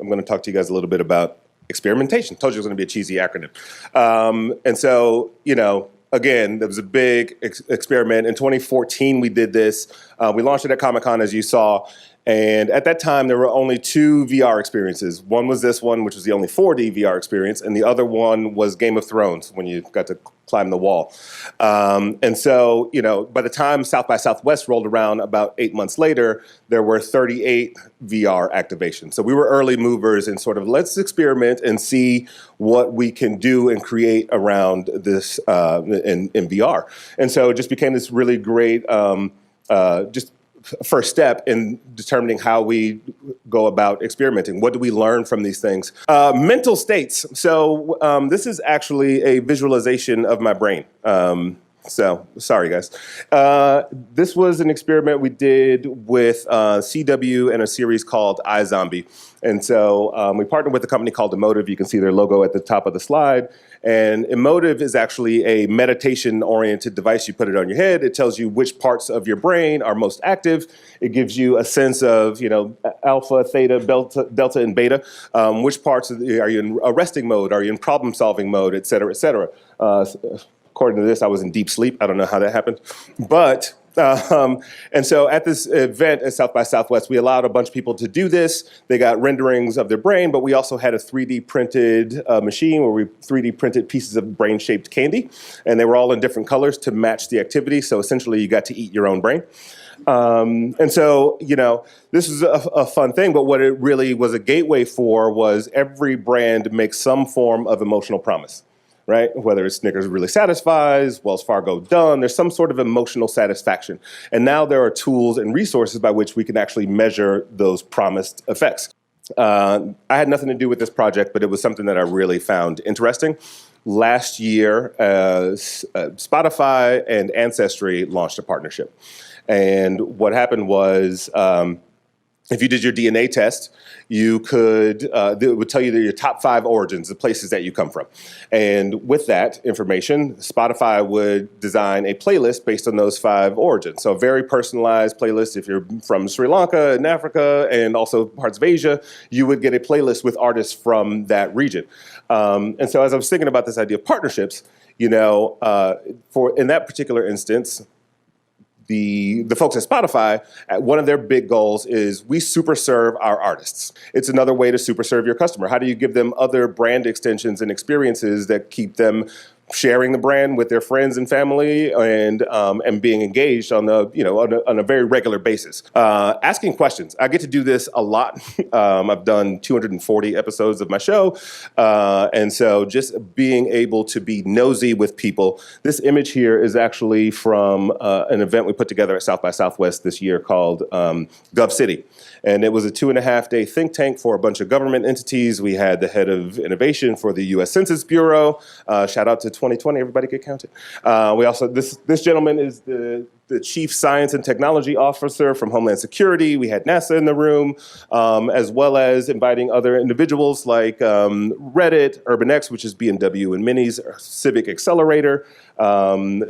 I'm going to talk to you guys a little bit about experimentation. Told you it was going to be a cheesy acronym. And so, again, there was a big experiment. In 2014, we did this. We launched it at Comic-Con, as you saw. And at that time, there were only 2 VR experiences. One was this one, which was the only 4D VR experience, and the other one was Game of Thrones, when you got to climb the wall. And so, by the time South by Southwest rolled around about 8 months later, there were 38 VR activations. So we were early movers in sort of, let's experiment and see what we can do and create around this in VR. And so it just became this really great, just first step in determining how we go about experimenting. What do we learn from these things? Mental states. So this is actually a visualization of my brain. So sorry, guys. This was an experiment we did with CW and a series called iZombie. And so we partnered with a company called Emotive. You can see their logo at the top of the slide. And Emotive is actually a meditation-oriented device. You put it on your head. It tells you which parts of your brain are most active. It gives you a sense of, alpha, theta, delta, and beta. Which parts are you in a resting mode? Are you in problem-solving mode, et cetera, et cetera? According to this, I was in deep sleep. I don't know how that happened. But, and so at this event at South by Southwest, we allowed a bunch of people to do this. They got renderings of their brain, but we also had a 3D printed machine where we 3D printed pieces of brain-shaped candy. And they were all in different colors to match the activity. So essentially, you got to eat your own brain. And so, this is a fun thing, but what it really was a gateway for was every brand makes some form of emotional promise. Right? Whether it's Snickers really satisfies, Wells Fargo done, there's some sort of emotional satisfaction. And now there are tools and resources by which we can actually measure those promised effects. I had nothing to do with this project, but it was something that I really found interesting. Last year, Spotify and Ancestry launched a partnership. And what happened was, if you did your DNA test, you could, it would tell you your top 5 origins, the places that you come from. And with that information, Spotify would design a playlist based on those 5 origins. So a very personalized playlist. If you're from Sri Lanka and Africa and also parts of Asia, you would get a playlist with artists from that region. And so as I was thinking about this idea of partnerships, in that particular instance, the folks at Spotify, one of their big goals is we super serve our artists. It's another way to super serve your customer. How do you give them other brand extensions and experiences that keep them sharing the brand with their friends and family and being engaged on a very regular basis. Asking questions. I get to do this a lot. I've done 240 episodes of my show. And so just being able to be nosy with people. This image here is actually from an event we put together at South by Southwest this year called Gov City. And it was a 2.5-day think tank for a bunch of government entities. We had the head of innovation for the U.S. Census Bureau. Shout out to 2020, everybody get counted. We also, this gentleman is the Chief Science and Technology Officer from Homeland Security. We had NASA in the room, as well as inviting other individuals like Reddit, UrbanX, which is BMW and Mini's Civic Accelerator,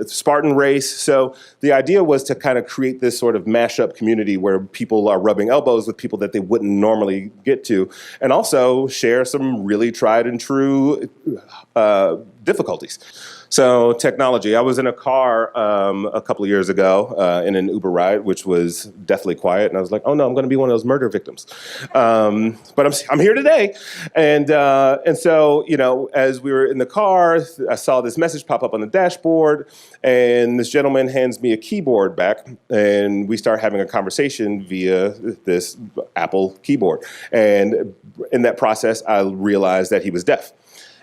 Spartan Race. So the idea was to kind of create this sort of mashup community where people are rubbing elbows with people that they wouldn't normally get to, and also share some really tried and true difficulties. So technology. I was in a car a couple of years ago in an Uber ride, which was deathly quiet, and I was like, "Oh no, I'm going to be one of those murder victims." But I'm here today, and so as we were in the car, I saw this message pop up on the dashboard, and this gentleman hands me a keyboard back, and we start having a conversation via this Apple keyboard. And in that process, I realized that he was deaf.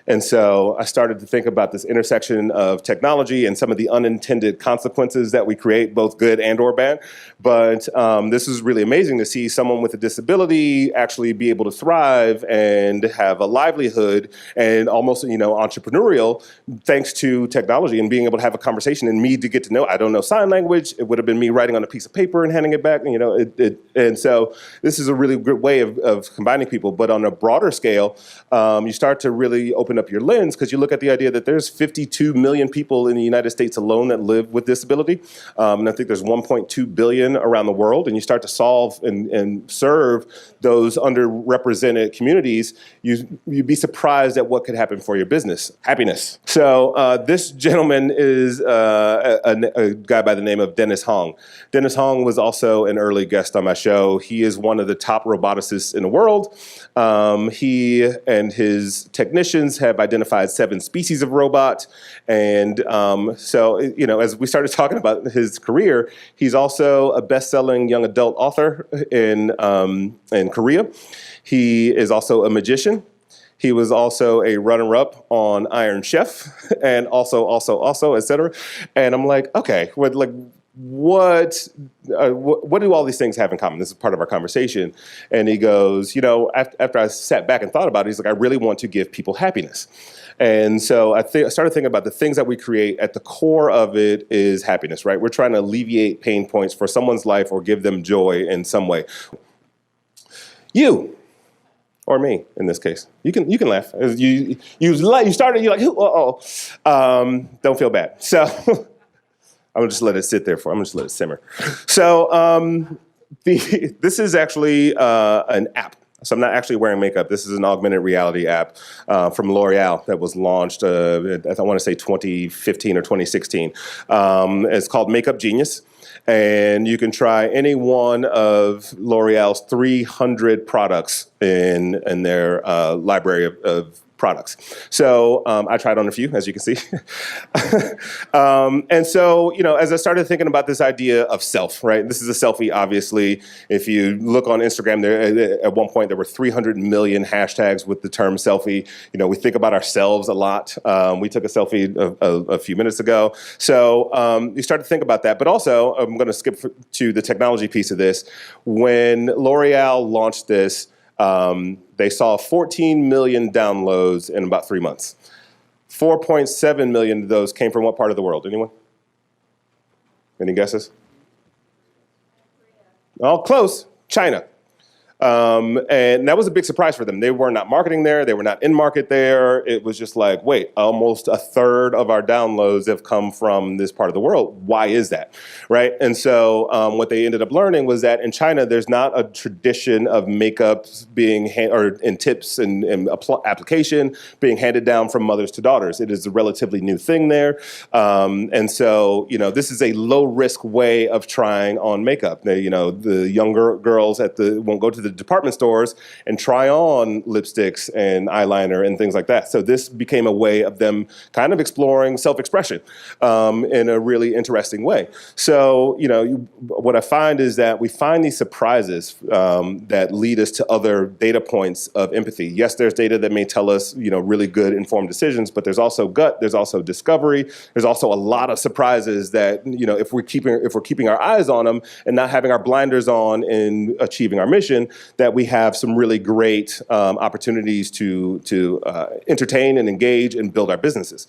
And so I started to think about this intersection of technology and some of the unintended consequences that we create, both good and or bad. But this is really amazing to see someone with a disability actually be able to thrive and have a livelihood and almost, entrepreneurial thanks to technology and being able to have a conversation and me to get to know. I don't know sign language. It would have been me writing on a piece of paper and handing it back. And so this is a really good way of combining people. But on a broader scale, you start to really open open up your lens because you look at the idea that there's 52 million people in the United States alone that live with disability. And I think there's 1.2 billion around the world. And you start to solve and serve those underrepresented communities, you'd be surprised at what could happen for your business. Happiness. So this gentleman is a guy by the name of Dennis Hong. Dennis Hong was also an early guest on my show. He is one of the top roboticists in the world. He and his technicians have identified 7 species of robot. And so, as we started talking about his career, he's also a best-selling young adult author in Korea. He is also a magician. He was also a runner-up on Iron Chef, and also, et cetera. And I'm like, okay, what do all these things have in common? This is part of our conversation. And he goes, after I sat back and thought about it, he's like, I really want to give people happiness. And so I started thinking about the things that we create. At the core of it is happiness, right? We're trying to alleviate pain points for someone's life or give them joy in some way. You. Or me, in this case. You can laugh. You started, you're like, don't feel bad. So I'm gonna just let it sit there I'm gonna just let it simmer. So this is actually an app. So I'm not actually wearing makeup. This is an augmented reality app from L'Oreal that was launched, I want to say 2015 or 2016. It's called Makeup Genius. And you can try any one of L'Oreal's 300 products in their library of products. So I tried on a few, as you can see. And so, as I started thinking about this idea of self, right? This is a selfie, obviously. If you look on Instagram, at one point there were 300 million hashtags with the term selfie. We think about ourselves a lot. We took a selfie a few minutes ago. So you start to think about that. But also, I'm going to skip to the technology piece of this. When L'Oreal launched this, they saw 14 million downloads in about 3 months. 4.7 million of those came from what part of the world? Anyone? Any guesses? Oh, close. China. And that was a big surprise for them. They were not marketing there. They were not in market there. It was just like, wait, almost a third of our downloads have come from this part of the world. Why is that, right? And so what they ended up learning was that in China, there's not a tradition of makeup being, in tips and application being handed down from mothers to daughters. It is a relatively new thing there. And so, this is a low risk way of trying on makeup. They, the younger girls won't go to the department stores and try on lipsticks and eyeliner and things like that. So this became a way of them kind of exploring self-expression in a really interesting way. So, what I find is that we find these surprises that lead us to other data points of empathy. Yes, there's data that may tell us, really good informed decisions, but there's also gut, there's also discovery, there's also a lot of surprises that, if we're keeping our eyes on them and not having our blinders on in achieving our mission, that we have some really great opportunities to entertain and engage and build our businesses.